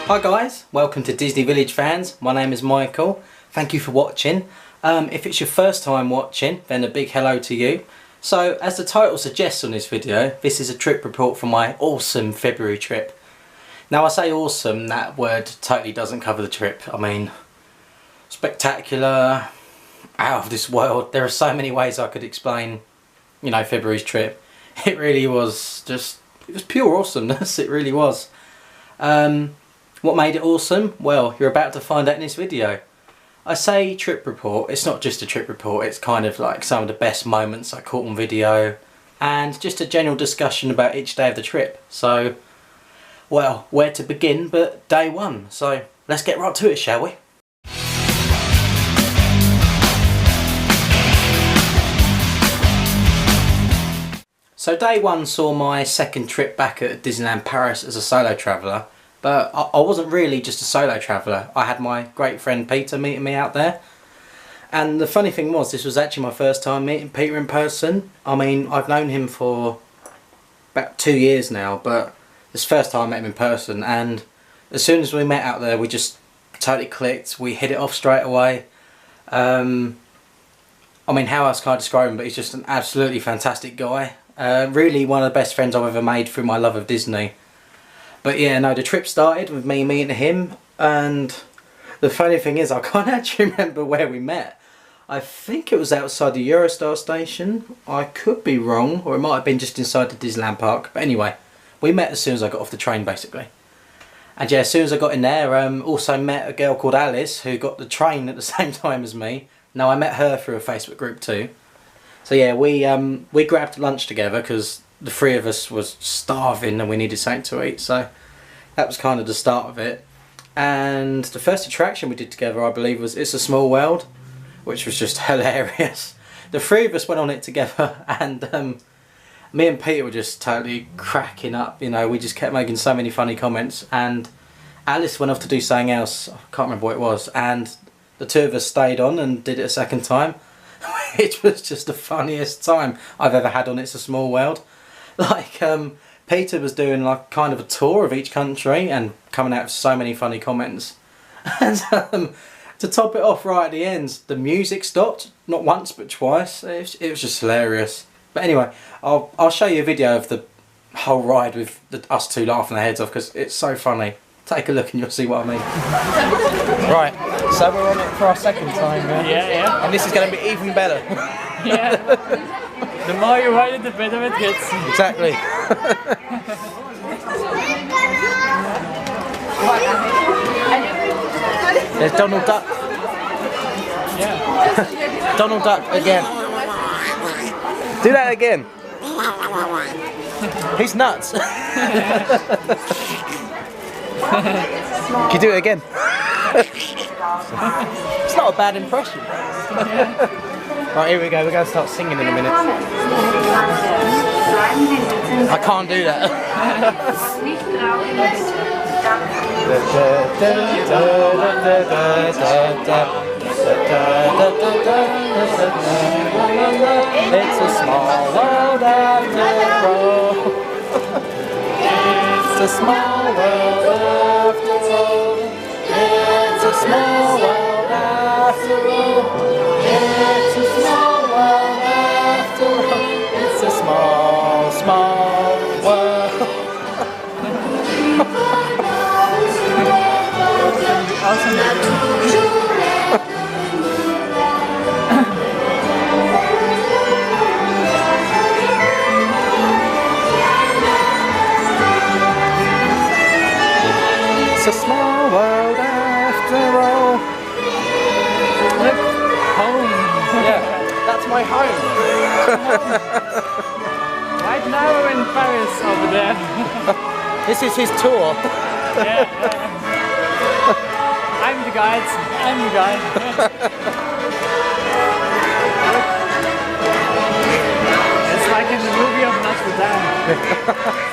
Hi guys, welcome to Disney Village fans. My name is Michael. Thank you for watching. If it's your first time watching, then a big hello to you. So, as the title suggests on this video, this is a trip report from my awesome February trip. Now I say awesome, that word totally doesn't cover the trip. I mean, spectacular, out of this world. There are so many ways I could explain, you know, February's trip. It really was just, it was pure awesomeness, it really was. What made it awesome? Well, you're about to find out in this video. I say trip report, it's not just a trip report, it's kind of like some of the best moments I caught on video and just a general discussion about each day of the trip. So, well, where to begin but day one. So, let's get right to it, shall we? So day one saw my second trip back at Disneyland Paris as a solo traveller. But I wasn't really just a solo traveller. I had my great friend Peter meeting me out there. And the funny thing was, this was actually my first time meeting Peter in person. I mean, I've known him for about 2 years now, but this first time I met him in person. And as soon as we met out there, we just totally clicked. We hit it off straight away. I mean, how else can I describe him? But he's just an absolutely fantastic guy. Really one of the best friends I've ever made through my love of Disney. But yeah, no, the trip started with me meeting him, and the funny thing is I can't actually remember where we met. I think it was outside the Eurostar station. I could be wrong, or it might have been just inside the Disneyland park. But anyway, we met as soon as I got off the train basically. And yeah, as soon as I got in there, also met a girl called Alice who got the train at the same time as me. Now I met her through a Facebook group too. So yeah, we grabbed lunch together because the three of us was starving and we needed something to eat, so that was kind of the start of it. And the first attraction we did together, I believe, was It's a Small World, which was just hilarious. The three of us went on it together, and me and Peter were just totally cracking up, you know, we just kept making so many funny comments, and Alice went off to do something else, I can't remember what it was, and the two of us stayed on and did it a second time, which was just the funniest time I've ever had on It's a Small World. Like, Peter was doing like kind of a tour of each country and coming out with so many funny comments. And to top it off right at the end, the music stopped, not once but twice. It was just hilarious. But anyway, I'll show you a video of the whole ride with us two laughing our heads off because it's so funny. Take a look and you'll see what I mean. Right, so we're on it for our second time, yeah. And this is going to be even better. Yeah. The more you ride it, the better it gets. Exactly. There's Donald Duck. Yeah. Donald Duck again. Do that again. He's nuts. Can you do it again? It's not a bad impression. Right, here we go, we're going to start singing in a minute. I can't do that. It's a small world after all. It's a small world after all. It's a small world after all. It's a small world after all. It's a small, small world. It's a small world after all. Home. Yeah, that's my home. Right now we're in Paris over there. This is his tour. Yeah. I'm the guide. It's like in the movie of Notre Dame.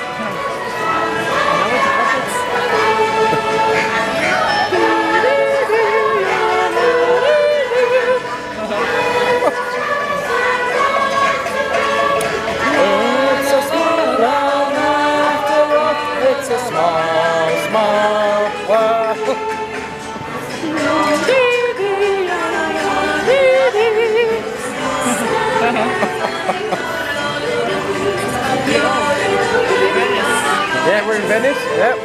It's a small, small world. Yep.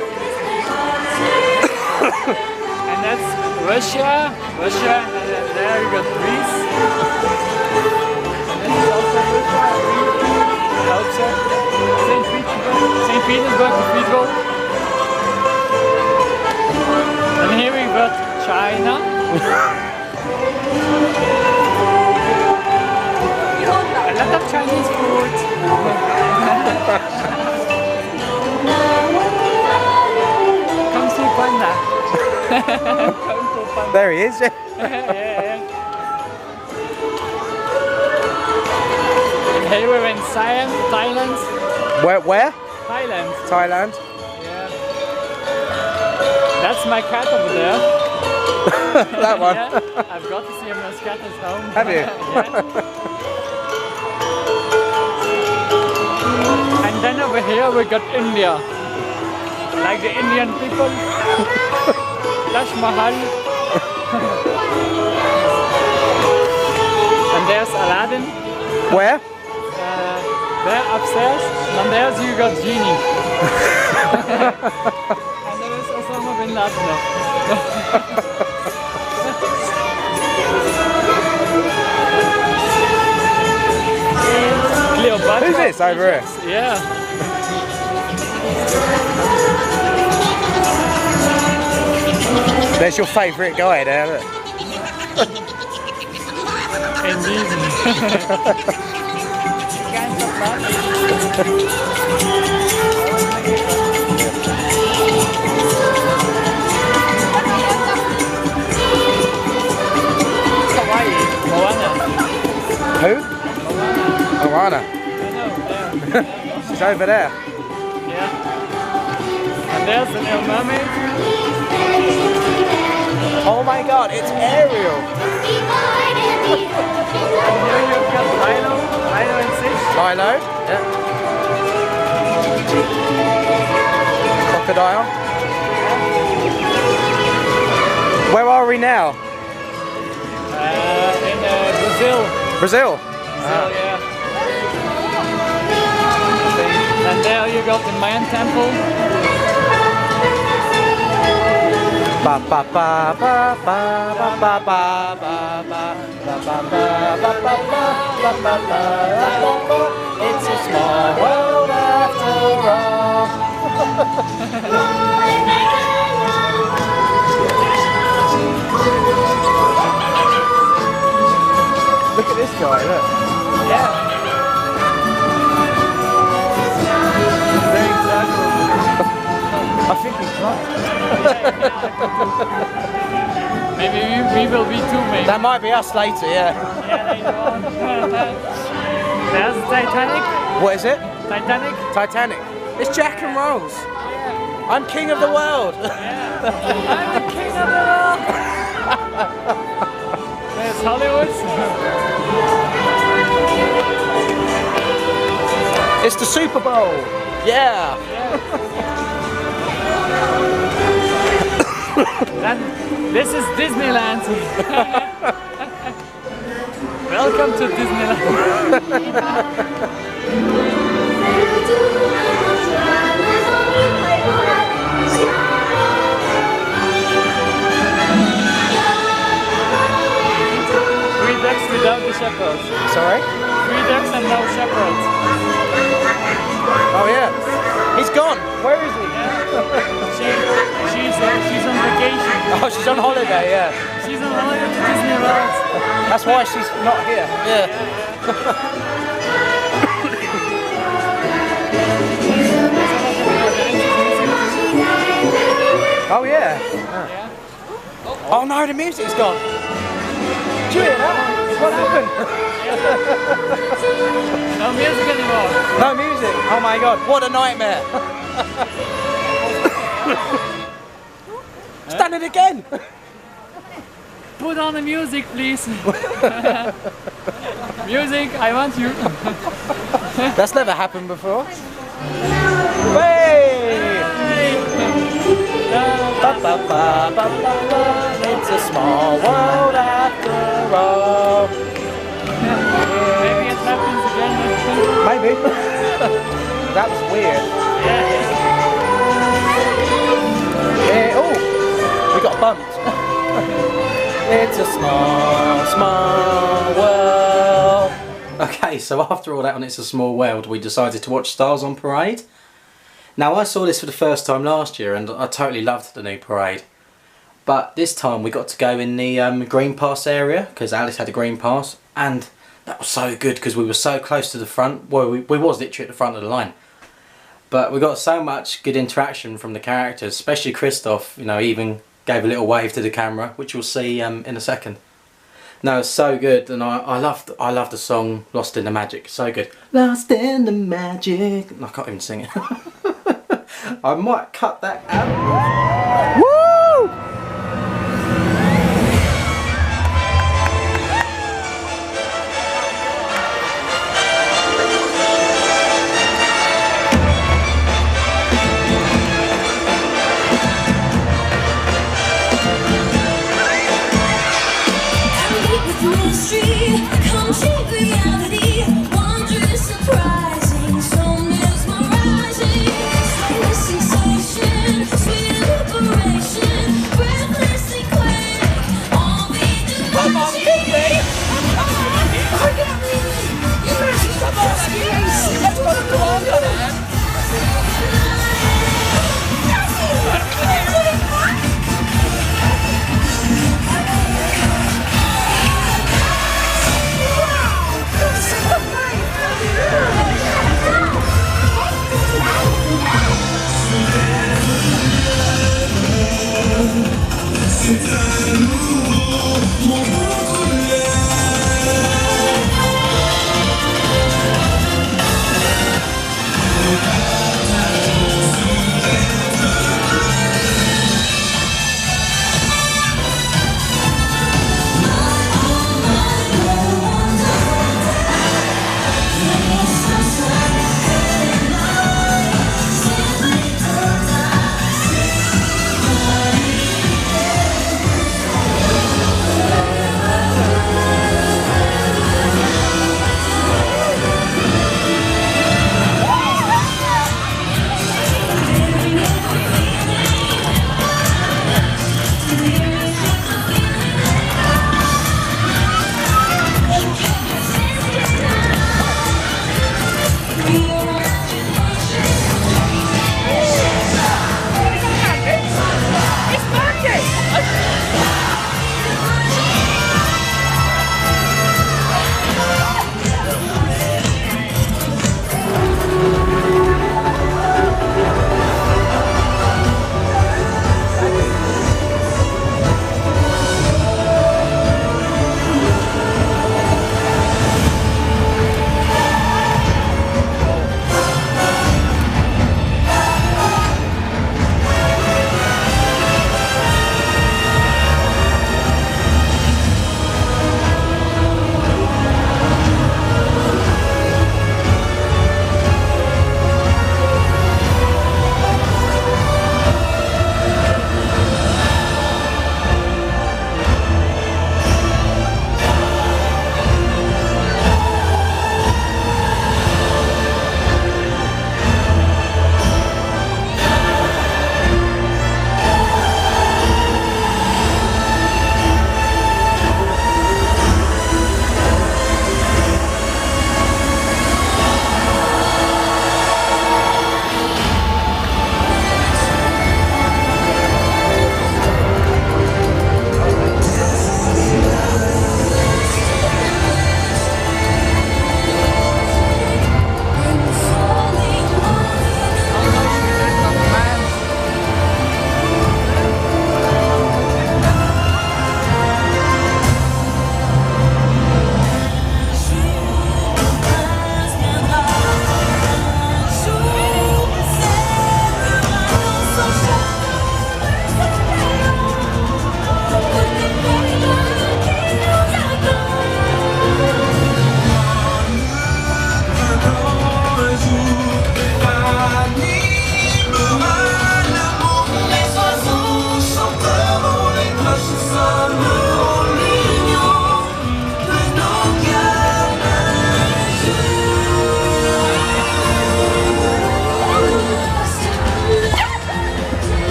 And that's Russia, and then there you got Greece. And this is also Russia, I hope so. St. Petersburg, Cathedral. And here we got China. A lot of Chinese food. Come see Panda. There he is. Yeah. And here we're in Siam, Thailand. Where? Thailand. Thailand. Yeah. That's my cat over there. That one. Yeah. I've got to see him as cat at home. Have you? Yeah. And then over here we got India. Like the Indian people. Taj Mahal. And there's Aladdin. Where? There upstairs. And there's you got Genie. And there is Osama bin Laden. Cleopatra. Who's this over here? Yeah. There's your favourite guy there, look. Indeed. Can't stop Hawaii, Moana. Who? Moana. I know, there. She's over there. Yeah. And there's the little mermaid. Oh my god, it's Ariel. And here you've got Lilo and Stitch. Lilo. Yeah. Crocodile. Where are we now? In Brazil. Brazil. Brazil, yeah. And there you got the Mayan temple. Ba ba ba ba ba ba ba ba ba ba ba. It's a small world after all. Look at this guy, look. Yeah. Very exactly. I think he's right. Maybe we will be too, maybe. That might be us later, yeah. Yeah, later on. There's the Titanic. What is it? Titanic. Titanic. It's Jack and Rose. I'm king of the world. Yeah. I'm the king of the world. There's Hollywood. It's the Super Bowl. Yeah. And this is Disneyland. Welcome to Disneyland. Three ducks without the shepherds. Sorry? 3 ducks and no shepherds. Oh yeah. He's gone. Where is he? She's on vacation. Oh, she's on holiday, yeah. She's on holiday to Disney World. That's why she's not here. Yeah. Oh yeah. Oh no, the music's gone. Did you hear that? What happened? No music anymore. No music. Oh my god, what a nightmare. It's done it again. Put on the music, please. Music, I want you. That's never happened before. Hey! Ba, ba, ba, ba, ba, ba. It's a small world after all. Maybe it happens again. Maybe. That was weird. Yeah. pumped. It's a small, small world. Okay, so after all that on It's a Small World, we decided to watch Stars on Parade. Now, I saw this for the first time last year and I totally loved the new parade. But this time we got to go in the Green Pass area, because Alice had a Green Pass, and that was so good because we were so close to the front. Well, we was literally at the front of the line. But we got so much good interaction from the characters, especially Christoph, you know, even gave a little wave to the camera, which you'll see in a second. No, it's so good, and I loved the song Lost in the Magic. So good. Lost in the Magic. I can't even sing it. I might cut that out. Woo! Sensation, sweet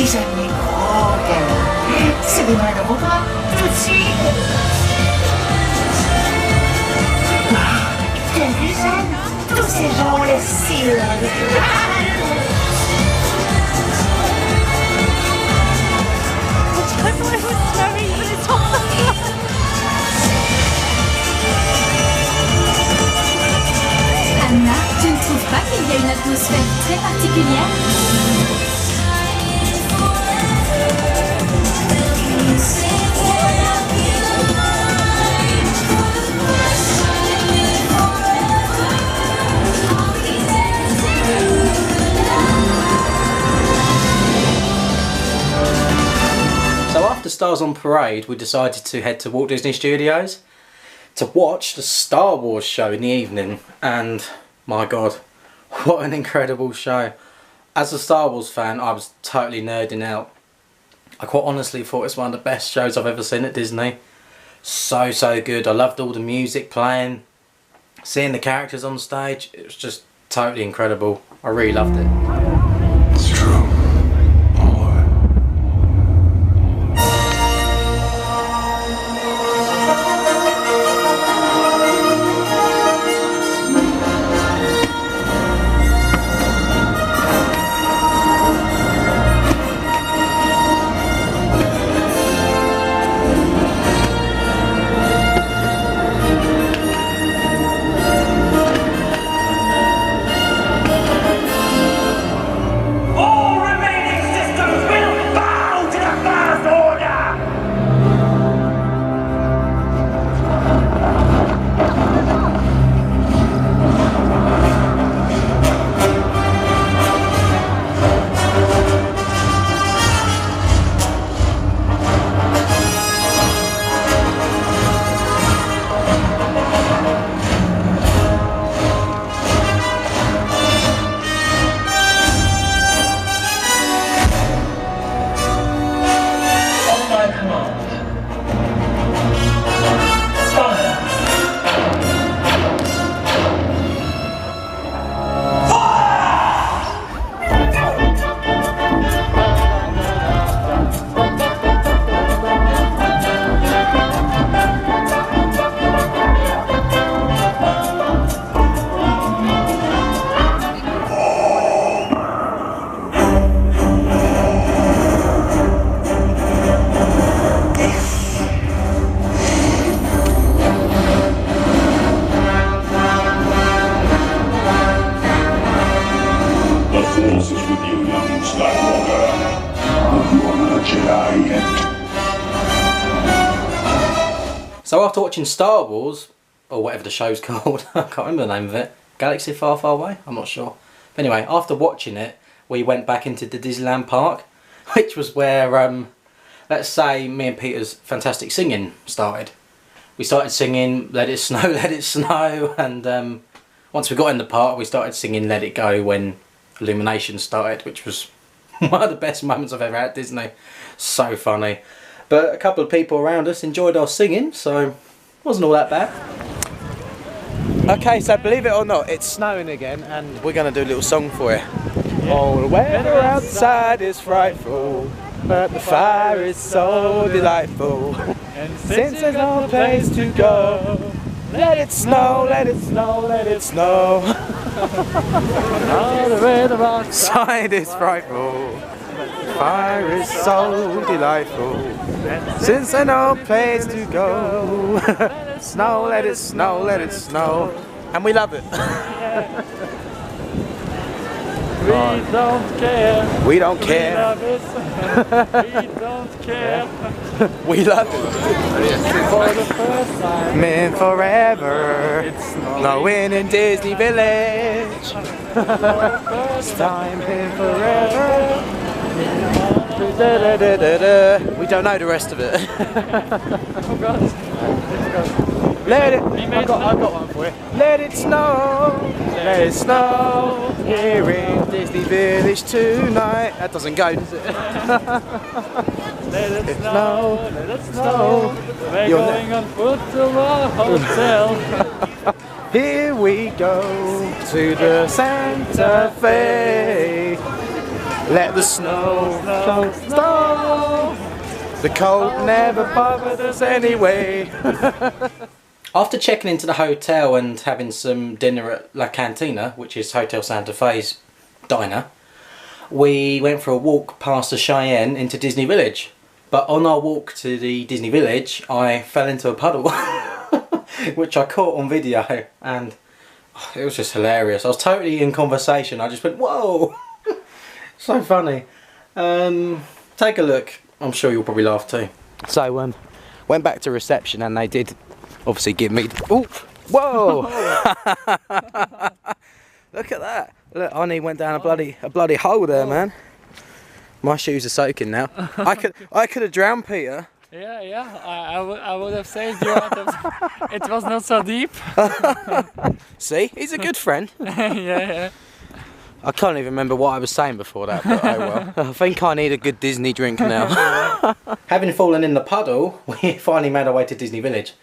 déjà les gros câlins. C'est des mains dans vos bras, tout de suite. T'as vu, Jeanne? Tous ces gens ont l'air si heureux. Anna, tu ne trouves pas qu'il y a une atmosphère très particulière? So after Stars on Parade, we decided to head to Walt Disney Studios to watch the Star Wars show in the evening, and my god, what an incredible show. As a Star Wars fan, I was totally nerding out. I quite honestly thought it's one of the best shows I've ever seen at Disney. So good. I loved all the music playing, seeing the characters on stage. It was just totally incredible. I really loved it. It's true. So after watching Star Wars, or whatever the show's called, I can't remember the name of it, Galaxy Far Far Away? I'm not sure. But anyway, after watching it, we went back into the Disneyland Park, which was where, let's say, me and Peter's fantastic singing started. We started singing Let It Snow, Let It Snow, and once we got in the park, we started singing Let It Go when Illumination started, which was one of the best moments I've ever had at Disney. So funny. But a couple of people around us enjoyed our singing, so it wasn't all that bad. Okay, so believe it or not, it's snowing again, and we're going to do a little song for you. Yeah. Oh, the weather outside is frightful, but the fire is so delightful. And since there's no place to go, let it snow, let it snow, let it snow. Oh, the weather outside is frightful, the fire is so delightful. Since there's no place to go, snow, let it snow, let it snow. And we love it. We don't care. We don't care. We love it. We don't care. We love it. For the first time. Meant forever. It's snowing in Disney Village. First time in forever. We don't know the rest of it. Oh God. Let it. I've got one for you. Let it snow. Let it snow here in Disney Village tonight. That doesn't go, does it? Let it snow. Let it snow. We're You're going on foot to the hotel. Here we go to the Santa Fe. Let the snow, snow. The cold never bothered us anyway. After checking into the hotel and having some dinner at La Cantina, which is Hotel Santa Fe's diner, we went for a walk past the Cheyenne into Disney Village. But on our walk to the Disney Village, I fell into a puddle, which I caught on video, and it was just hilarious. I was totally in conversation. I just went, whoa! So funny. Take a look. I'm sure you'll probably laugh too. So, went back to reception and they did obviously give me... Ooh! Whoa! Look at that. Look, I nearly went down a bloody hole there, man. My shoes are soaking now. I could have drowned, Peter. Yeah, I would have saved you out of... It was not so deep. See, he's a good friend. Yeah. I can't even remember what I was saying before that, but oh well. I think I need a good Disney drink now. Having fallen in the puddle, we finally made our way to Disney Village.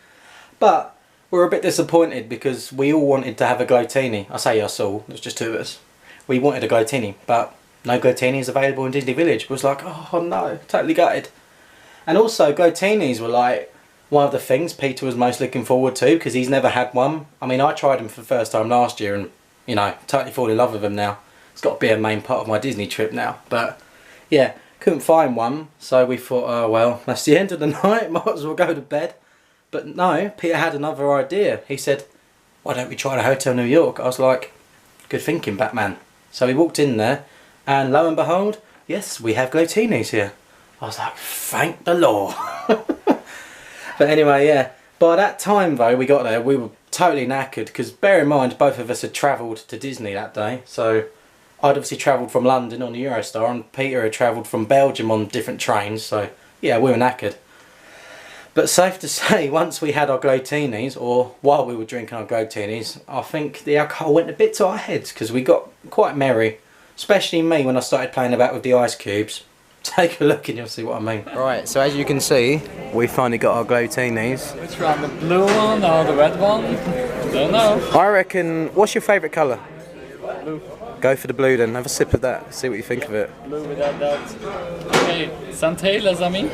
But we were a bit disappointed because we all wanted to have a glowtini. I say us all, there's just two of us. We wanted a glowtini, but no glowtinis available in Disney Village. We was like, oh no, totally gutted. And also, glowtinis were like one of the things Peter was most looking forward to because he's never had one. I mean, I tried them for the first time last year and, you know, totally fall in love with them now. It's got to be a main part of my Disney trip now. But yeah, couldn't find one, so we thought, oh well, that's the end of the night, might as well go to bed. But no, Peter had another idea. He said, why don't we try the Hotel New York? I was like, good thinking, Batman. So we walked in there, and lo and behold, yes, we have glowtinis here. I was like, thank the Lord. But anyway, yeah. By that time though, we got there, we were totally knackered, because bear in mind, both of us had travelled to Disney that day. So I'd obviously travelled from London on the Eurostar, and Peter had travelled from Belgium on different trains, so yeah, we were knackered. But safe to say, once we had our glowtinis, or while we were drinking our glowtinis, I think the alcohol went a bit to our heads, because we got quite merry. Especially me when I started playing about with the ice cubes. Take a look and you'll see what I mean. Right, so as you can see, we finally got our glowtinis. Which one, the blue one or the red one? Don't know. I reckon, what's your favourite colour? Blue. Go for the blue then, have a sip of that, see what you think of it. Blue without doubt. Okay, Santalas, I mean.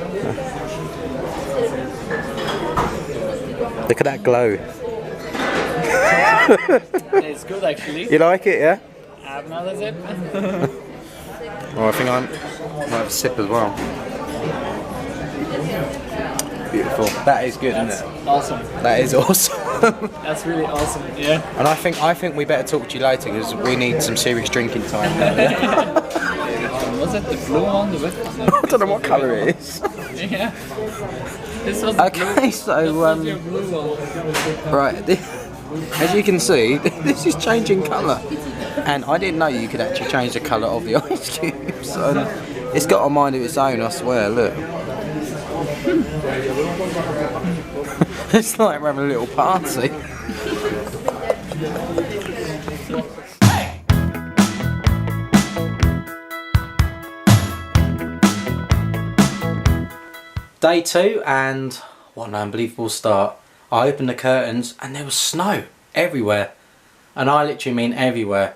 Look at that glow. It's good actually. You like it, yeah? Have another sip. Well, I think I might have a sip as well. Beautiful. That is good, That's isn't it? awesome. That is awesome. That's really awesome, yeah. And I think we better talk to you later because we need some serious drinking time. Was it the blue one, the red one? I don't know what colour it is. Yeah. This was the Okay, blue. so This was your blue one. right, as you can see, this is changing colour, and I didn't know you could actually change the colour of the ice cubes. So it's got a mind of its own, I swear. Look, it's like we're having a little party. Day 2, and what an unbelievable start. I opened the curtains and there was snow everywhere, and I literally mean everywhere.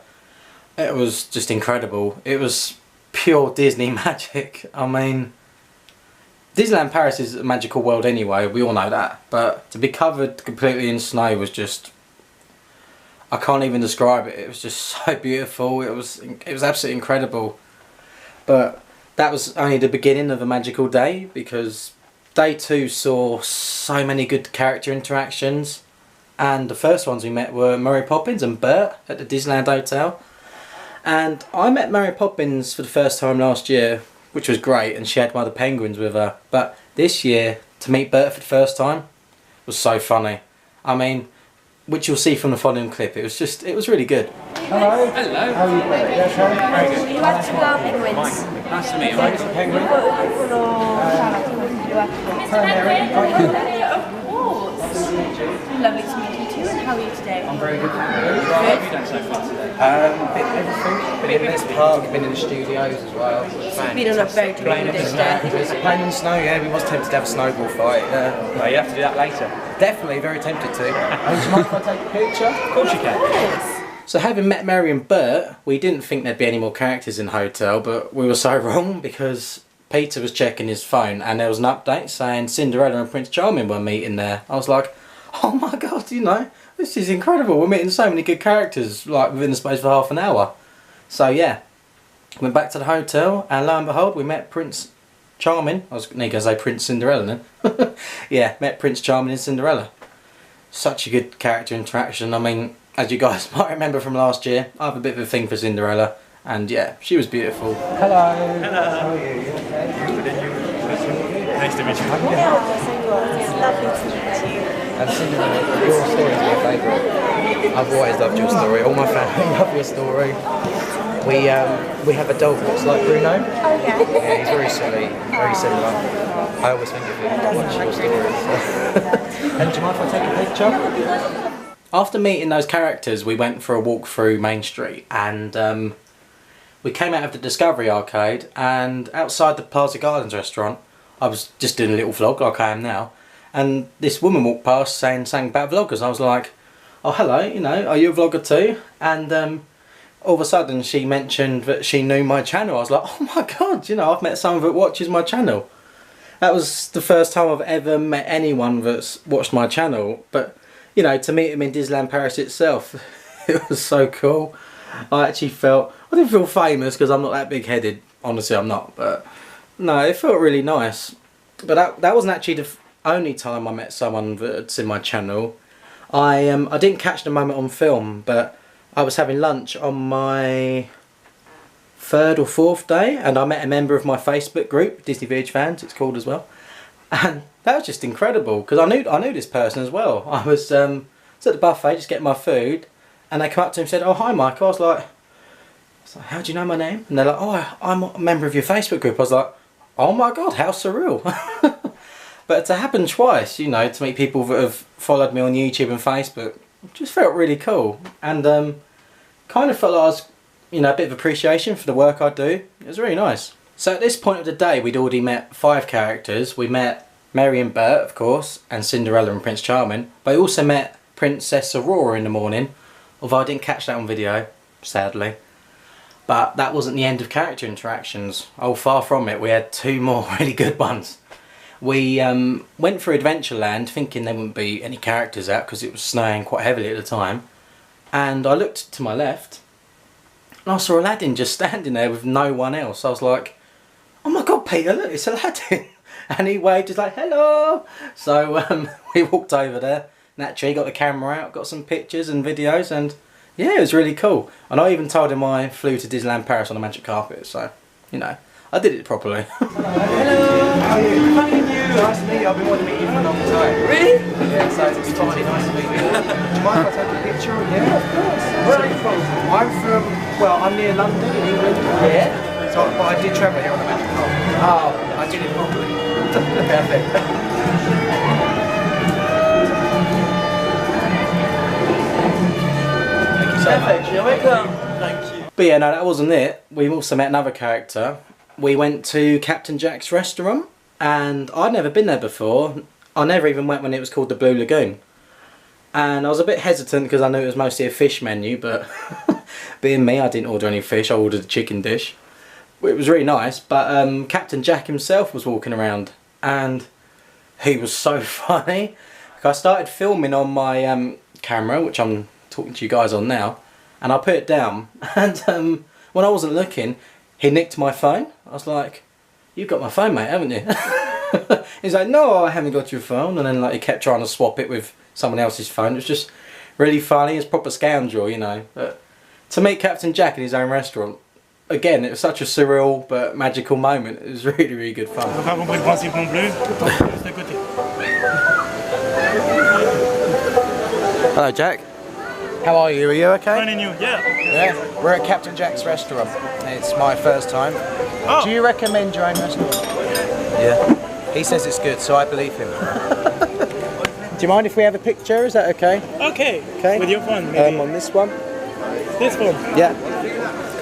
It was just incredible. It was pure Disney magic. I mean, Disneyland Paris is a magical world anyway, we all know that, but to be covered completely in snow was just, I can't even describe it. It was just so beautiful. It was absolutely incredible. But that was only the beginning of a magical day, because Day 2 saw so many good character interactions, and the first ones we met were Mary Poppins and Bert at the Disneyland Hotel. And I met Mary Poppins for the first time last year, which was great, and she had one of the penguins with her. But this year, to meet Bert for the first time was so funny. I mean, which you'll see from the following clip, it was really good. Hello. Hello. How are you doing? Yeah, okay. Very good. You like to go penguins? Nice to meet you. Penguin. Of course. Lovely to meet you too. And how are you today? I'm very good. What have you done so far today? Been everything. Been in this park, been in the studios as well. Been on a very good day. Playing in snow, yeah, we was tempted to have a snowball fight. Well, you have to do that later. Definitely, very tempted to. Would you mind if I take a picture? Of course you can. So having met Mary and Bert, we didn't think there'd be any more characters in the hotel, but we were so wrong because Peter was checking his phone and there was an update saying Cinderella and Prince Charming were meeting there. I was like, oh my god, you know, this is incredible. We're meeting so many good characters like within the space of half an hour. So yeah, went back to the hotel and lo and behold, we met Prince Charming. I was going to say Prince Cinderella then. Yeah, met Prince Charming and Cinderella. Such a good character interaction. I mean, as you guys might remember from last year, I have a bit of a thing for Cinderella, and yeah, she was beautiful. Hello. Hello. How are you? You okay? Nice to meet you. It's lovely to meet you. And Cinderella, your story is my favourite. I've always loved your story. All my family love your story. We have a dog that's like Bruno. Oh yeah. Yeah, he's very silly, very similar. I always think of him watching your stories. And do you mind if I take a picture? After meeting those characters, we went for a walk through Main Street, and we came out of the Discovery Arcade, and outside the Plaza Gardens restaurant, I was just doing a little vlog like I am now, and this woman walked past saying something about vloggers. I was like, oh hello, you know, are you a vlogger too? And all of a sudden she mentioned that she knew my channel. I was like, oh my god, you know, I've met someone that watches my channel. That was the first time I've ever met anyone that's watched my channel, but you know, to meet him in Disneyland Paris itself, it was so cool. I actually felt, I didn't feel famous because I'm not that big headed, honestly I'm not, but no, it felt really nice. But that wasn't actually the only time I met someone that's in my channel. I didn't catch the moment on film, but I was having lunch on my 3rd or 4th day, and I met a member of my Facebook group, Disney Village Fans, it's called as well. And that was just incredible because I knew this person as well. I was at the buffet just getting my food, and they come up to him and said, "Oh hi Michael." I was like, "How do you know my name?" And they're like, "Oh, I'm a member of your Facebook group." I was like, "Oh my god, how surreal!" But to happen twice, you know, to meet people that have followed me on YouTube and Facebook, just felt really cool, and kind of felt like I was, you know, a bit of appreciation for the work I do. It was really nice. So at this point of the day, we'd already met 5 characters. We met Mary and Bert, of course, and Cinderella and Prince Charming. But I also met Princess Aurora in the morning, although I didn't catch that on video, sadly. But that wasn't the end of character interactions. Oh, far from it. We had 2 more really good ones. We went for Adventureland thinking there wouldn't be any characters out because it was snowing quite heavily at the time. And I looked to my left and I saw Aladdin just standing there with no one else. I was like, oh my god Peter, look, it's Aladdin. And he waved, just like, hello. So we walked over there, naturally got the camera out, got some pictures and videos, and yeah, it was really cool. And I even told him I flew to Disneyland Paris on a magic carpet, so, you know, I did it properly. Hello. How are you? How are you? Nice to meet you. I've been wanting to meet you for a long time. Really? Yeah, so it's finally nice to meet you. Do you mind if I take a picture? Yeah, of course. Where are you from? I'm from, well, I'm near London in England. Yeah? So, but I did travel here on a magic carpet. Oh, I did it properly. Perfect. Thank you so much. You're welcome. Thank you. But yeah, no, that wasn't it. We also met another character. We went to Captain Jack's restaurant, and I'd never been there before. I never even went when it was called the Blue Lagoon. And I was a bit hesitant because I knew it was mostly a fish menu, but being me, I didn't order any fish, I ordered a chicken dish. It was really nice, but Captain Jack himself was walking around, and he was so funny. I started filming on my camera, which I'm talking to you guys on now, and I put it down, and when I wasn't looking, he nicked my phone. I was like, "You've got my phone, mate, haven't you?" He's like, "No, I haven't got your phone," and then like he kept trying to swap it with someone else's phone. It was just really funny. It's proper scoundrel, you know. But to meet Captain Jack in his own restaurant, again, it was such a surreal but magical moment. It was really, really good fun. Hello, Jack. How are you? Are you okay? Fine and you? Yeah. Yeah, we're at Captain Jack's restaurant. It's my first time. Oh. Do you recommend your own restaurant? Yeah. He says it's good, so I believe him. Do you mind if we have a picture? Is that okay? Okay. Okay. With your phone, maybe. On this one? This one? Yeah.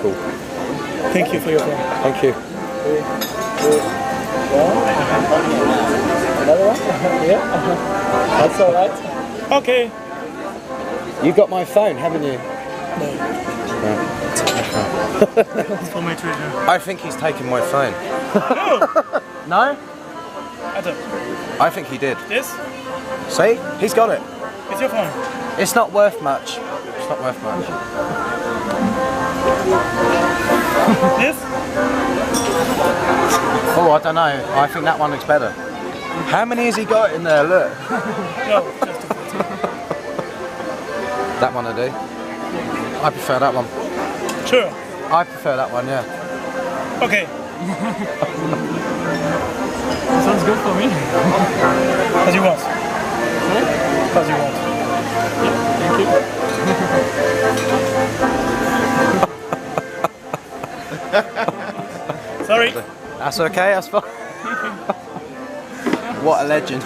Cool. Thank you for your phone. Thank you. Another one? Yeah. That's alright. Okay. You've got my phone, haven't you? It's for my treasure. I think he's taken my phone. No? I don't. I think he did. This? See? He's got it. It's your phone. It's not worth much. It's not worth much. This? Oh, I don't know. I think that one looks better. How many has he got in there? Look. No, just a photo. That one I do. I prefer that one. Sure. I prefer that one, yeah. Okay. Sounds good for me. As you want. As you want. Thank you. Sorry. That's okay, that's fine. What a legend.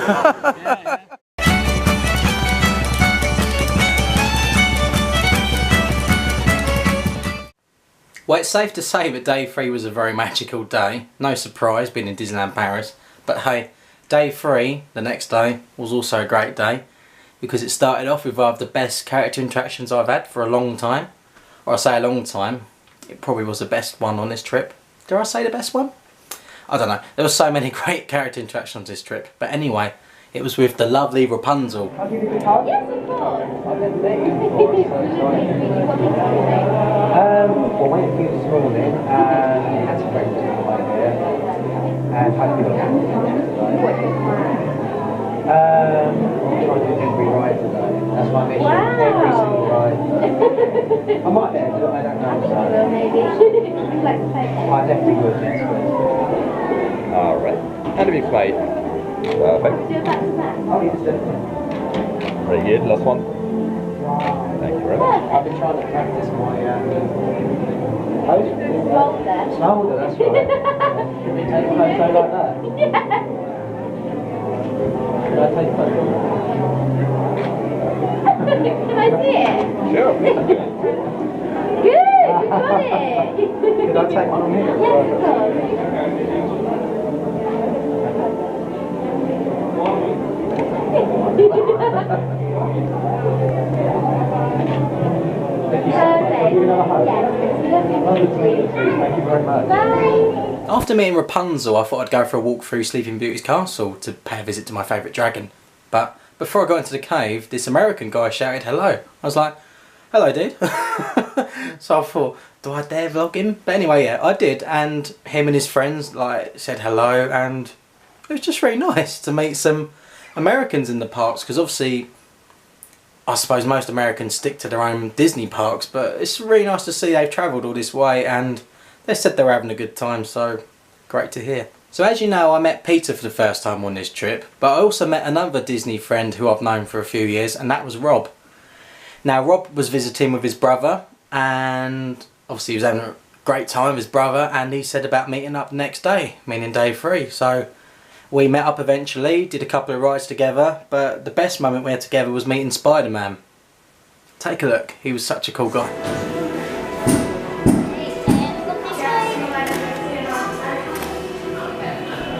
Well, it's safe to say that day 3 was a very magical day. No surprise being in Disneyland Paris. But hey, day 3, the next day, was also a great day. Because it started off with one of the best character interactions I've had for a long time. Or I say a long time, it probably was the best one on this trip. Did I say the best one? I don't know. There were so many great character interactions on this trip. But anyway, it was with the lovely Rapunzel. Yes, of course. Well, went for you this morning and had some breakfast on the way here and had a good today. I'm trying to do every ride today. That's my mission. Wow. Every single ride. I might be able to, I don't know. So. Well, maybe. Would you like to play it? I definitely would, yes, please. Alright. How do we play? Perfect. Do it back to back. Oh, yes, definitely. Very good. Last one. Thank you very much. I've been trying to practice my pose. Shoulder. Shoulder, that's right. Can we take a photo like that? Yeah. Can I take a photo? Can I see it? Sure. Good, you got it. Could I take one on here? Yes, of course. Perfect. Yes, lovely to meet you. Thank you very much. Bye. After meeting Rapunzel, I thought I'd go for a walk through Sleeping Beauty's castle to pay a visit to my favourite dragon. But before I got into the cave, this American guy shouted hello. I was like, hello dude. So I thought, do I dare vlog him? But anyway, yeah, I did, and him and his friends like said hello, and it was just really nice to meet some Americans in the parks, because obviously I suppose most Americans stick to their own Disney parks, but it's really nice to see they've travelled all this way and they said they were having a good time, so great to hear. So as you know, I met Peter for the first time on this trip, but I also met another Disney friend who I've known for a few years, and that was Rob. Now Rob was visiting with his brother, and obviously he was having a great time with his brother, and he said about meeting up the next day, meaning day 3. So we met up eventually, did a couple of rides together, but the best moment we had together was meeting Spider-Man. Take a look, he was such a cool guy.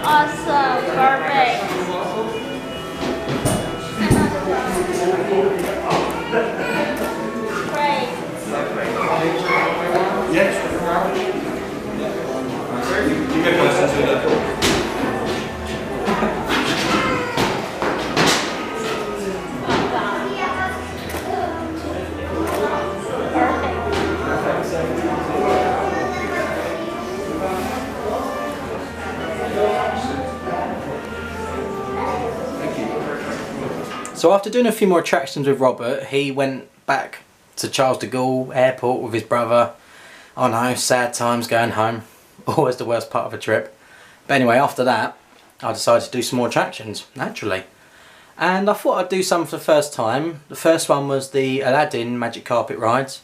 Awesome, perfect. Great. So after doing a few more attractions with Robert, he went back to Charles de Gaulle airport with his brother. Oh no, sad times going home. Always the worst part of a trip. But anyway, after that, I decided to do some more attractions, naturally. And I thought I'd do some for the first time. The first one was the Aladdin Magic Carpet Rides.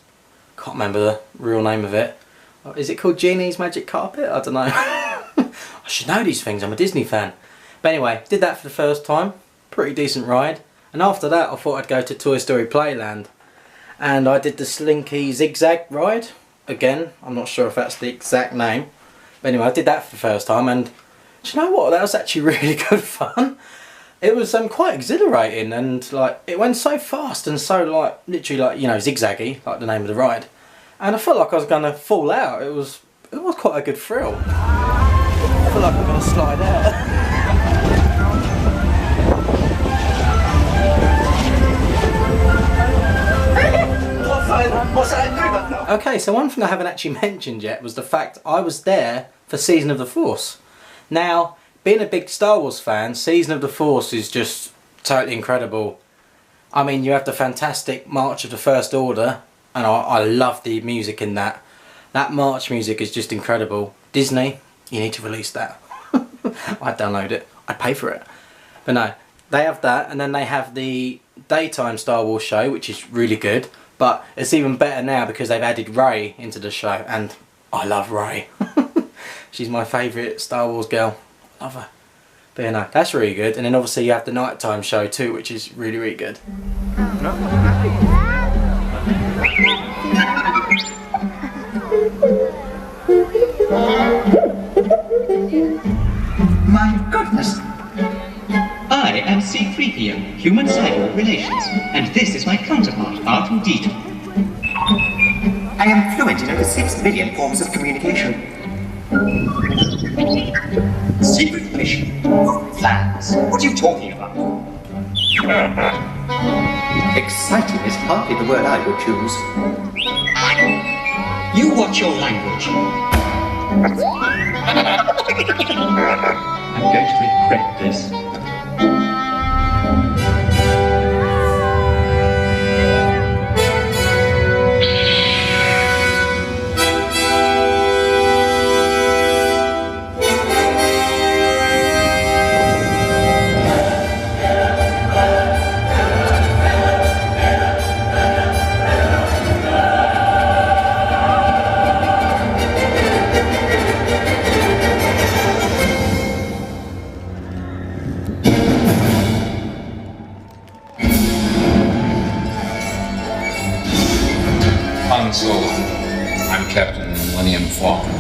Can't remember the real name of it. Is it called Genie's Magic Carpet? I don't know. I should know these things, I'm a Disney fan. But anyway, did that for the first time. Pretty decent ride. And after that I thought I'd go to Toy Story Playland. And I did the Slinky Zigzag ride. Again, I'm not sure if that's the exact name. But anyway, I did that for the first time, and do you know what? That was actually really good fun. it was quite exhilarating, and like it went so fast and so like literally like, you know, zigzaggy, like the name of the ride, and I felt like I was gonna fall out. It was quite a good thrill. I feel like I'm gonna slide out. Okay, so one thing I haven't actually mentioned yet was the fact I was there for Season of the Force. Now, being a big Star Wars fan, Season of the Force is just totally incredible. I mean, you have the fantastic March of the First Order, and I love the music in that. That march music is just incredible. Disney, you need to release that. I'd download it, I'd pay for it. But no, they have that, and then they have the daytime Star Wars show, which is really good. But it's even better now because they've added Rey into the show, and I love Rey. She's my favourite Star Wars girl. Love her. But you know, that's really good. And then obviously you have the nighttime show too, which is really, really good. My goodness. I am C-3PO, Human Cyborg Relations, and this is my counterpart, R2-D2. I am fluent in over 6 million forms of communication. Secret mission. Plans. What are you talking about? Exciting is hardly the word I would choose. You watch your language. I'm going to regret this. I'm Captain Millennium Falcon.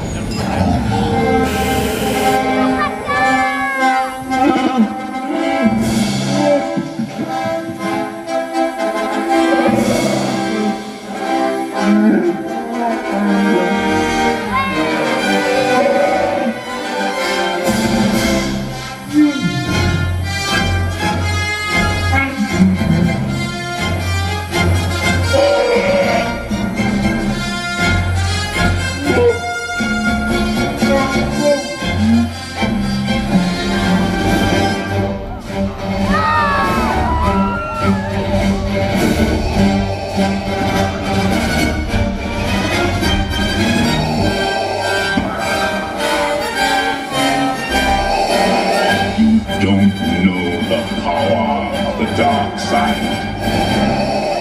Don't know the power of the dark side.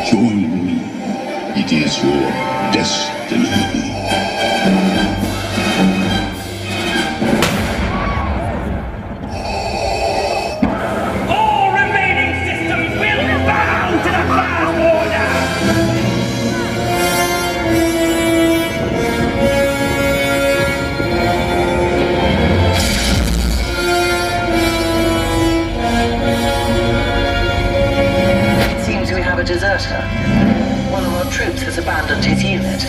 Join me. It is your destiny. All remaining systems will bow to the First Order! A deserter. One of our troops has abandoned his unit.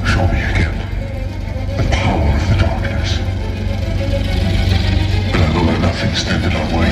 Show me again the power of the darkness. But I will let nothing stand in our way.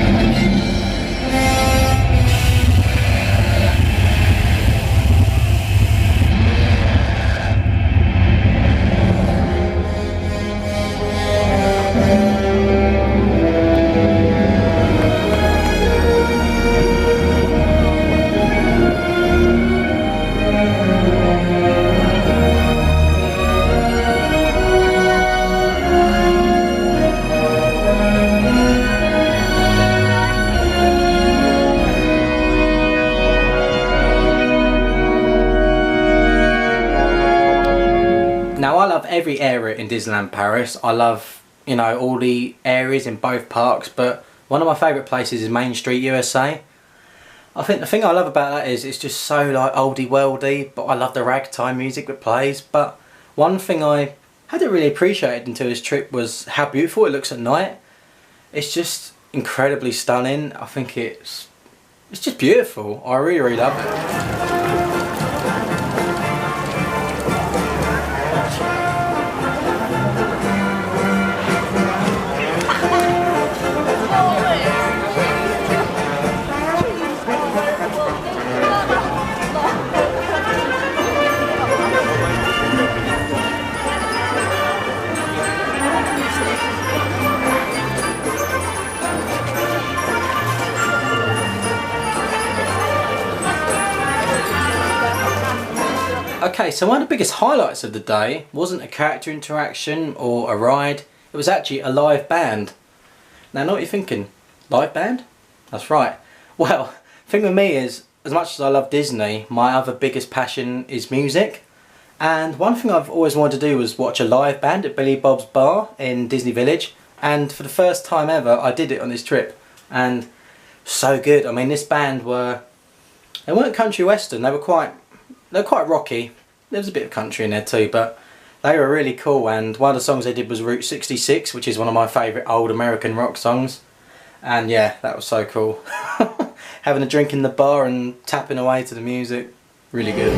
Now, I love every area in Disneyland Paris. I love, you know, all the areas in both parks, but one of my favourite places is Main Street USA. I think the thing I love about that is it's just so like oldie worldy, but I love the ragtime music that plays. But one thing I hadn't really appreciated until this trip was how beautiful it looks at night. It's just incredibly stunning. I think it's just beautiful. I really, really love it. Okay, so one of the biggest highlights of the day wasn't a character interaction or a ride, it was actually a live band. Now, know what you're thinking? Live band? That's right. Well, the thing with me is, as much as I love Disney, my other biggest passion is music. And one thing I've always wanted to do was watch a live band at Billy Bob's Bar in Disney Village. And for the first time ever, I did it on this trip. And so good. I mean, this band they weren't country western, they were quite rocky. There was a bit of country in there too, but they were really cool. And one of the songs they did was Route 66, which is one of my favourite old American rock songs. And yeah, that was so cool. Having a drink in the bar and tapping away to the music, really good.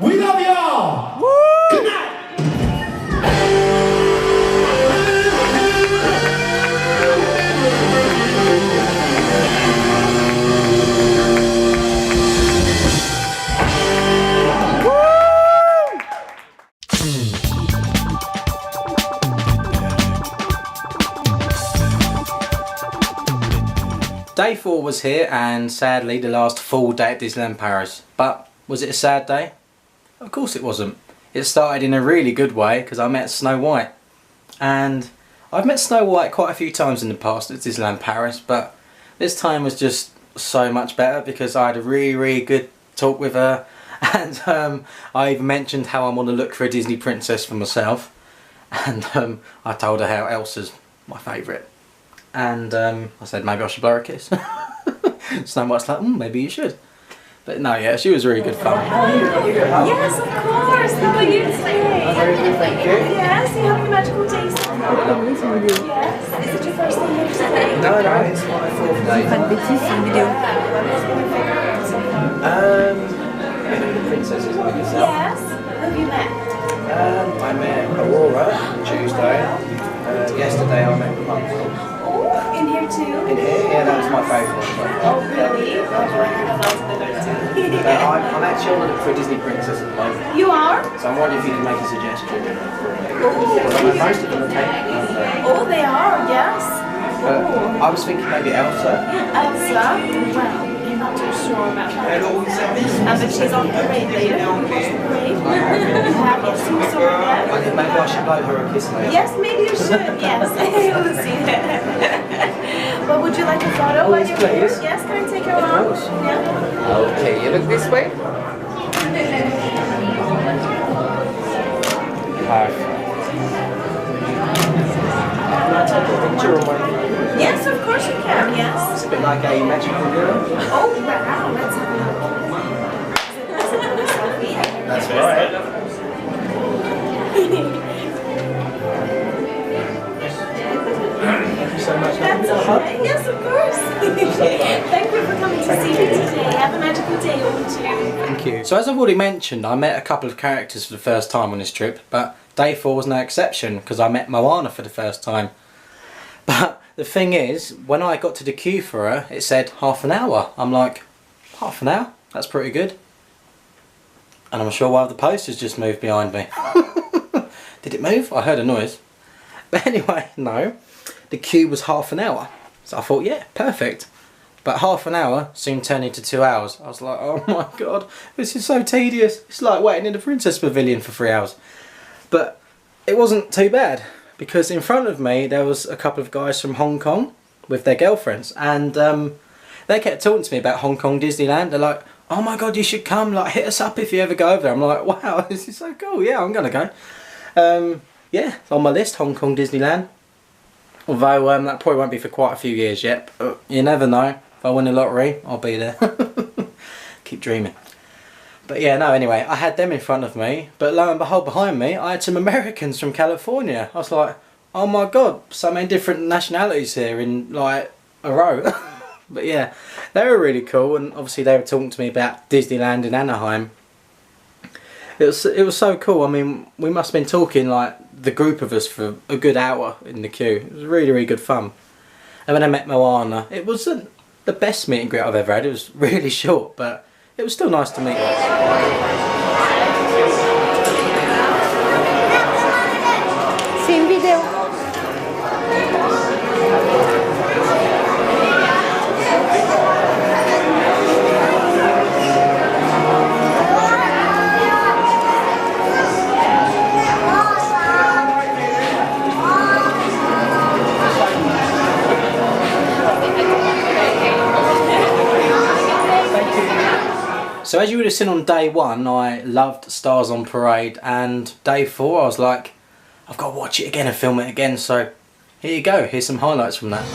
We love y'all! Good night! Day 4 was here, and sadly the last full day at Disneyland Paris. But was it a sad day? Of course it wasn't. It started in a really good way because I met Snow White. And I've met Snow White quite a few times in the past at Disneyland Paris, but this time was just so much better because I had a really, really good talk with her. And I even mentioned how I'm on the look for a Disney princess for myself. And I told her how Elsa's my favourite. And I said maybe I should blow her a kiss. Snow White's like, maybe you should. But no, yeah, she was really good fun. Yes, of course. How are you today? Very good, thank you. Yes, you have a magical day so far. Yes. Is it your first day here today? No, it's my 4th day. The princesses like yourself. Yes. Who have you met? I met Aurora on Tuesday. Yesterday I met Rapunzel. Oh, in here too? In here? Yeah, that was my favourite one. Oh, really? I'm actually on the look for a Disney princess at the moment. You are? So I'm wondering if you can make a suggestion. Most of them are taken. Oh, they are, yes. I was thinking maybe Elsa. Elsa? Well, I'm not too sure about that. But she's on parade later. Have you seen some of that? I think maybe I should blow her a kiss later. Yes, maybe you should. Yes, we'll see that. Well, would you like a photo? Please, please. Yes, can I take her on? Of course. Yeah. Okay, you look this way. Perfect. Can I take a picture of my... Yes, of course you can, yes. It's a bit like a magical girl. Oh, wow, let's have a look. Is it a selfie? That's right. Thank you so much. That's all right. Yes, of course. Thank you for coming to see me today. Have a magical day, all too. Thank you. So as I've already mentioned, I met a couple of characters for the first time on this trip, but day 4 was no exception because I met Moana for the first time. But the thing is, when I got to the queue for her, it said half an hour. I'm like, half an hour? That's pretty good. And I'm sure one of the posters just moved behind me. Did it move? I heard a noise. But anyway, no. The queue was half an hour. So I thought, yeah, perfect. But half an hour soon turned into 2 hours. I was like, oh my god, this is so tedious. It's like waiting in the Princess Pavilion for 3 hours. But it wasn't too bad, because in front of me there was a couple of guys from Hong Kong with their girlfriends, and they kept talking to me about Hong Kong Disneyland. They're like, oh my god, you should come, like hit us up if you ever go over there. I'm like, wow, this is so cool, yeah, I'm gonna go. Yeah, on my list, Hong Kong Disneyland. Although that probably won't be for quite a few years yet, but you never know. If I win the lottery, I'll be there. Keep dreaming. But yeah, no, anyway, I had them in front of me, but lo and behold, behind me, I had some Americans from California. I was like, oh my god, so many different nationalities here in like a row. But yeah, they were really cool, and obviously they were talking to me about Disneyland in Anaheim. It was so cool. I mean, we must have been talking, like, the group of us for a good hour in the queue. It was really, really good fun. And when I met Moana, it wasn't the best meet and greet I've ever had. It was really short, but it was still nice to meet her. C'est une vidéo. So as you would have seen on day 1, I loved Stars on Parade, and day 4 I was like, I've got to watch it again and film it again, so here you go, here's some highlights from that.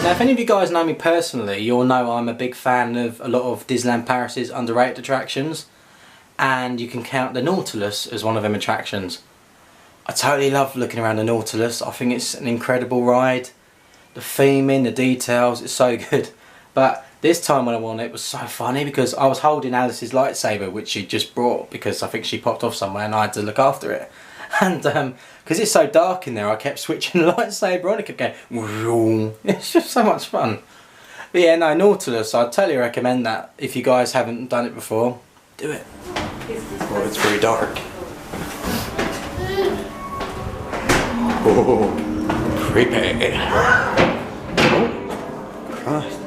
If any of you guys know me personally, you'll know I'm a big fan of a lot of Disneyland Paris's underrated attractions, and you can count the Nautilus as one of them attractions. I totally love looking around the Nautilus. I think it's an incredible ride. The theming, the details, it's so good. But this time when I won it was so funny because I was holding Alice's lightsaber, which she just brought because I think she popped off somewhere and I had to look after it. And because it's so dark in there, I kept switching the lightsaber on. It kept going. Vroom. It's just so much fun. But yeah, no, Nautilus. I'd totally recommend that if you guys haven't done it before. Do it. Oh, it's very dark. Oh, creepy. Oh, Christ.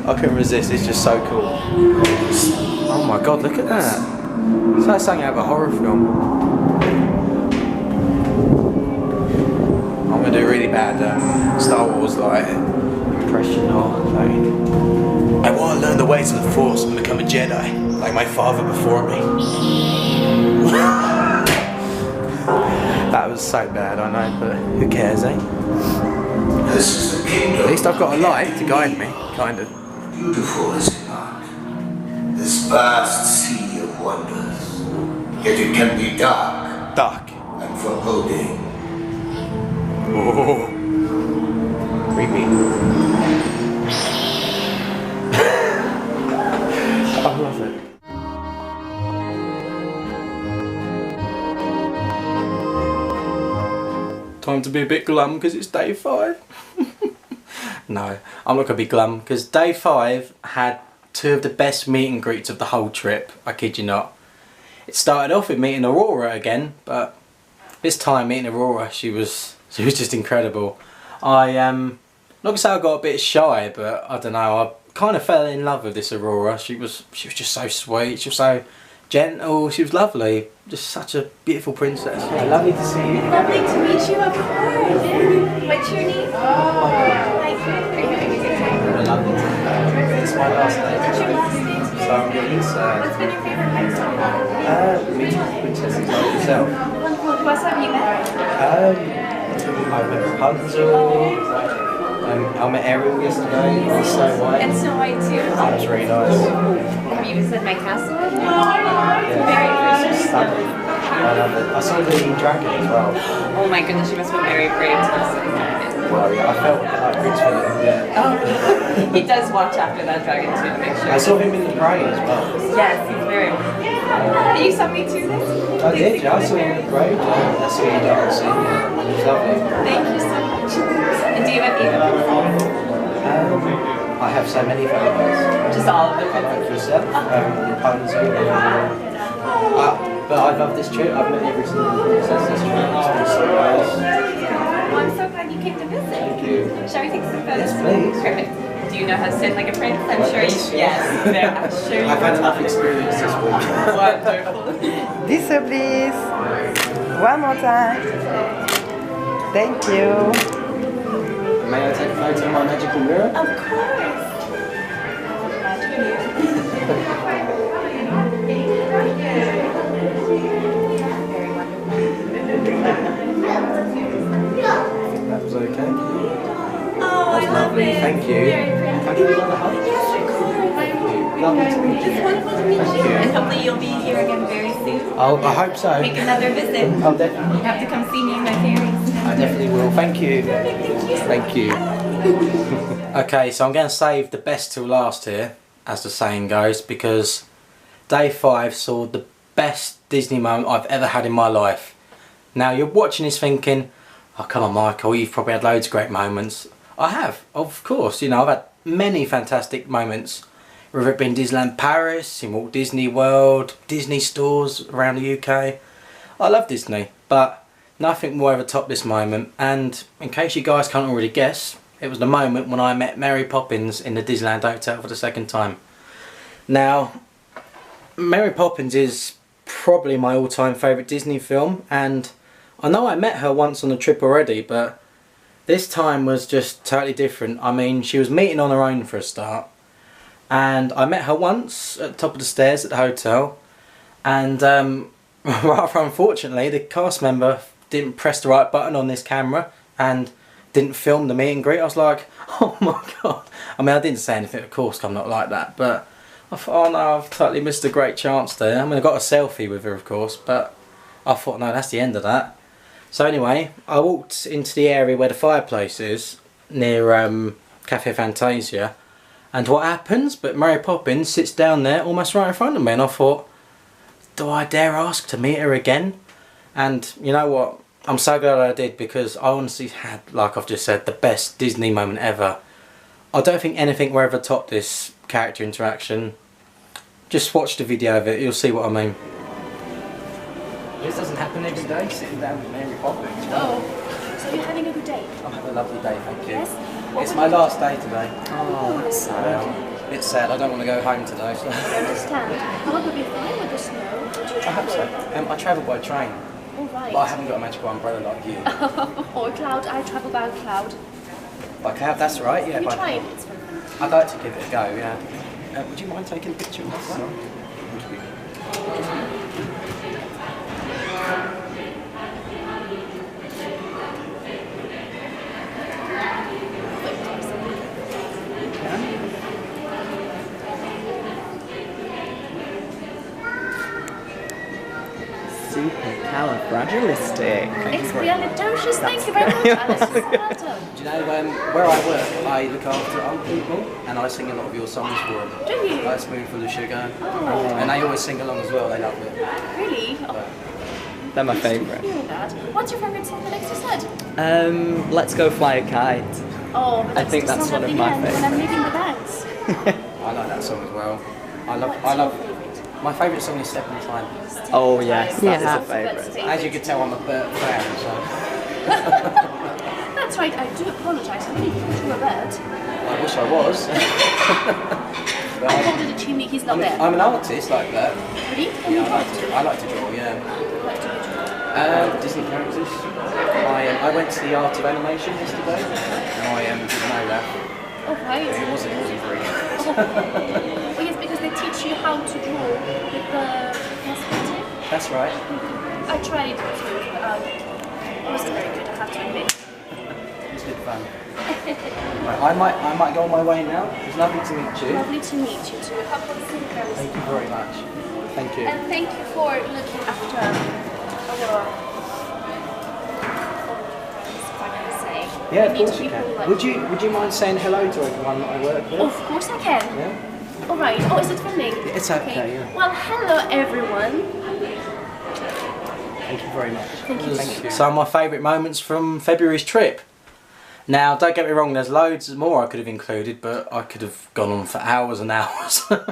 I couldn't resist, it's just so cool. Oh my god, look at that. It's like something out of a horror film. I'm going to do a really bad Star Wars like impression or like, I want to learn the ways of the Force and become a Jedi, like my father before me. That was so bad, I know, but who cares, eh? At least I've got a light to guide me, kind of. Beautiful, is it not? This vast sea of wonders. Yet it can be dark. Dark. And foreboding. Oh. Creepy. I love it. Time to be a bit glum because it's day 5. No, I'm not going to be glum because day 5 had 2 of the best meet and greets of the whole trip, I kid you not. It started off with meeting Aurora again, but this time meeting Aurora, she was just incredible. Not gonna say I got a bit shy, but I don't know, I kind of fell in love with this Aurora. She was just so sweet, she was so gentle, she was lovely, just such a beautiful princess. Yeah, lovely to see you. Lovely to meet you, of course. What's your name? Lovely to meet you. It's my last day. What's your last name? So I'm really sad. What's been your favorite place so far? Meeting princesses like yourself. Wonderful. Who else have you met? I met Rapunzel. I met Ariel yesterday. And Snow White. And Snow White too. That was really nice. Have you visited my castle? Yeah. Very It's stunning. I love it. I saw the dragon as well. Oh my goodness, she must have been very brave to listen. Well, yeah, I felt like Prince Philip. Yeah. Oh, he does watch after that dragon too to make sure. I saw him in the parade as well. Yes, he's very. And you saw me too then? I did, yeah, I saw him in the parade. I saw you dancing. It was lovely. Thank you so much. And do you have any favorites? I have so many favourites. Just all of them? Like yourself, Rapunzel. But I love this trip. I've met every single princess this trip. It's been so nice. Well, I'm so glad you came to visit. Thank you. Shall we take some photos? Yes, please. Perfect. Do you know how to sit like a prince? I'm sure you. Yes, I'm sure you. I've had enough experience this week. Wonderful. This way, please. One more time. Thank you. May I take a photo of my magical mirror? Of course. That was okay. Oh, I love Lovely, it. thank you. Can I give you another hug? Yes, of course. Lovely to meet you. It's wonderful to meet you. And hopefully you'll be here again very soon. I hope so. Make another visit. I'll definitely. You have to come see me in my fairies. I definitely will. Thank you. Thank you. Okay, so I'm going to save the best till last here, as the saying goes, because day 5 saw the best Disney moment I've ever had in my life. Now you're watching this thinking, oh come on Michael, you've probably had loads of great moments. I have, of course, you know, I've had many fantastic moments, whether it been Disneyland Paris, in Walt Disney World, Disney stores around the UK. I love Disney, but nothing will ever top this moment. And in case you guys can't already guess, it was the moment when I met Mary Poppins in the Disneyland Hotel for the second time. Now, Mary Poppins is probably my all-time favourite Disney film, and I know I met her once on the trip already, but this time was just totally different. I mean, she was meeting on her own for a start, and I met her once at the top of the stairs at the hotel, and rather unfortunately the cast member didn't press the right button on this camera and didn't film the meet and greet. I was like, oh my god. I mean, I didn't say anything, of course, I'm not like that, but I thought, oh no, I've totally missed a great chance there. I mean, I got a selfie with her, of course, but I thought, no, that's the end of that. So anyway, I walked into the area where the fireplace is, near Cafe Fantasia, And what happens? But Mary Poppins sits down there almost right in front of me, and I thought, do I dare ask to meet her again? And you know what? I'm so glad I did, because I honestly had, like I've just said, the best Disney moment ever. I don't think anything will ever top this character interaction. Just watch the video of it, you'll see what I mean. This doesn't happen every day, sitting down with Mary Poppins. Oh, so you're having a good day? I'm having a lovely day, thank you. Yes? It's my last day today. Oh, that's sad. It's sad, I don't want to go home today. So. I understand. How will be fine with the snow? Would you I hope so. I travel by train. All right. But I haven't got a magical umbrella like you. Or cloud, I travel by cloud. By cloud, that's right, yeah. Have you tried? It's fun. I'd like to give it a go, yeah. Would you mind taking a picture of my phone? Thank you. Supercalifragilistic. Expialidocious, thank you very much, Alice. Do you know, where I work, I look after old people, and I sing a lot of your songs for them. Do you? Like Spoonful of Sugar. Oh. And they always sing along as well, they love it. Really? Oh. They're my favourite. What's your favourite song, the next you said? Let's Go Fly a Kite. Oh, but I think that's one of my favourites. When I'm leaving the bags. I like that song as well. I love. My favourite song is Step in Time. Oh yes, that is a favourite. As you can tell, I'm a Bert fan, so. That's right, I do apologise. I think you a bird. I wish I was. I called it a chimney, he's not there. I'm an artist like that. Really? Yeah, I like to draw, yeah. What do you draw? Disney characters. I went to the Art of Animation yesterday, and I didn't know that. Oh, right. It wasn't very good. Oh, yes, because they teach you how to draw with the perspective. That's right. I tried it too. It wasn't very good, I have to admit. It was good fun. Right, I might go on my way now. It's lovely to meet you. Lovely to meet you too. Have a good day. Thank you very much. Thank you. And thank you for looking after our friends, if I can say. Yeah, of course you can. Like would you mind saying hello to everyone that I work with? Of course I can. Yeah. Alright. Oh, is it for me? It's okay, yeah. Well, hello everyone. Thank you very much. Thank you. So my favourite moments from February's trip. Now, don't get me wrong, there's loads more I could have included, but I could have gone on for hours and hours. I'm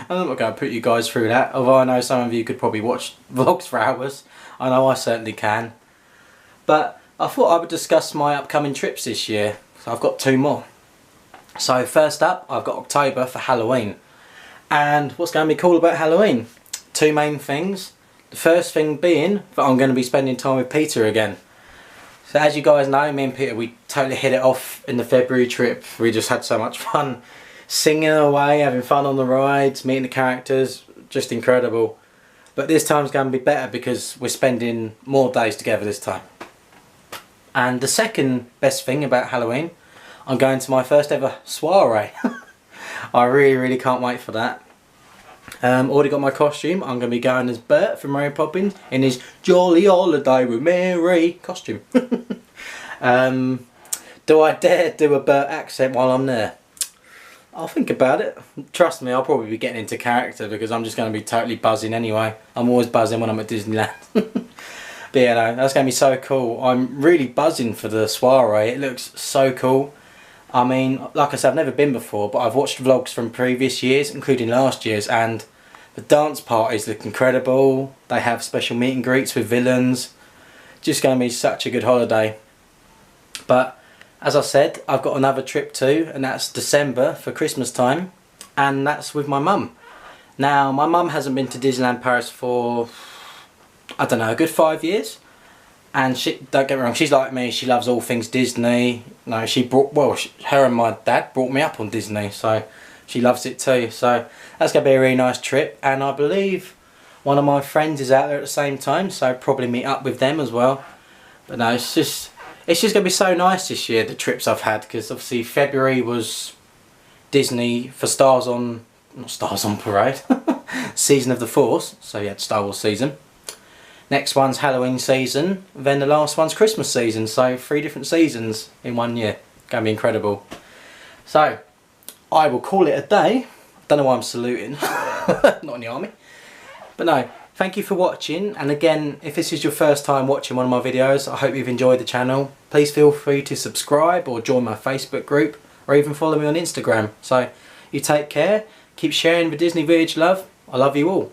not going to put you guys through that, although I know some of you could probably watch vlogs for hours. I know I certainly can. But I thought I would discuss my upcoming trips this year. So I've got 2 more. So first up, I've got October for Halloween. And what's going to be cool about Halloween? 2 main things. The first thing being that I'm going to be spending time with Peter again. So as you guys know, me and Peter, we totally hit it off in the February trip. We just had so much fun singing away, having fun on the rides, meeting the characters, just incredible. But this time's going to be better because we're spending more days together this time. And the second best thing about Halloween, I'm going to my first ever soiree. I really can't wait for that. Already got my costume. I'm going to be going as Bert from Mary Poppins in his Jolly Holiday with Mary costume. Do I dare do a Bert accent while I'm there? I'll think about it. Trust me, I'll probably be getting into character because I'm just going to be totally buzzing anyway. I'm always buzzing when I'm at Disneyland. But yeah, no, that's going to be so cool. I'm really buzzing for the soiree. It looks so cool. I mean, like I said, I've never been before, but I've watched vlogs from previous years, including last year's, and the dance parties look incredible. They have special meet and greets with villains. Just going to be such a good holiday. But as I said, I've got another trip too, and that's December for Christmas time, and that's with my mum. Now, my mum hasn't been to Disneyland Paris for, I don't know, a good 5 years. And don't get me wrong, she's like me, she loves all things Disney. No, her and my dad brought me up on Disney, so she loves it too. So that's going to be a really nice trip, and I believe one of my friends is out there at the same time, so probably meet up with them as well. But no, it's just going to be so nice this year, the trips I've had, because obviously February was Disney for not Stars on Parade, Season of the Force, so you had Star Wars season. Next one's Halloween season, then the last one's Christmas season, so 3 different seasons in 1 year. Going to be incredible. So, I will call it a day. Don't know why I'm saluting. Not in the army. But no, thank you for watching. And again, if this is your first time watching one of my videos, I hope you've enjoyed the channel. Please feel free to subscribe or join my Facebook group, or even follow me on Instagram. So you take care, keep sharing the Disney Voyage love. I love you all.